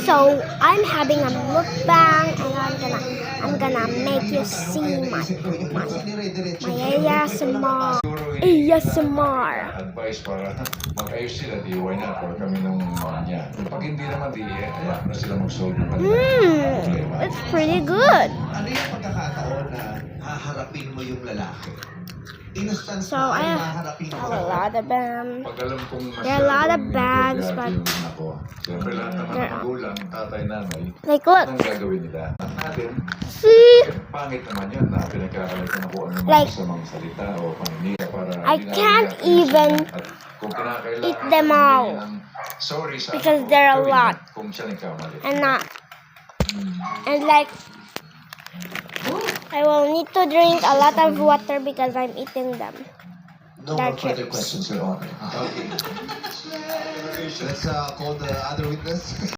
So I'm having a mukbang, and I'm gonna make you see my ASMR. ASMR. Advice para mag-ayos sila, di why not? Or kami nung niya. Pag hindi naman, di hayaan na sila mag-solve ng problema. It's pretty good. Ano yung pagkakataon na haharapin mo yung lalaki? Instance So na I haharapin mo. have a lot of them. Pag alam kong There are a lot of bags, but ako. Siyempre lahat ng mga magulang, tatay, nanay, like look, anong gagawin nila? At natin, see, pangit naman yun na pinagkakalat na kung ano Like, mga masamang salita o paninira para I hindi can't natin even at kung kinakailangan eat them all ng sorry sa because ano, there are a gawin lot. kung siya nagkamali. and like I will need to drink a lot of water because I'm eating them. No They're more further chips. questions, Your Honor. Okay. Let's call the other witness.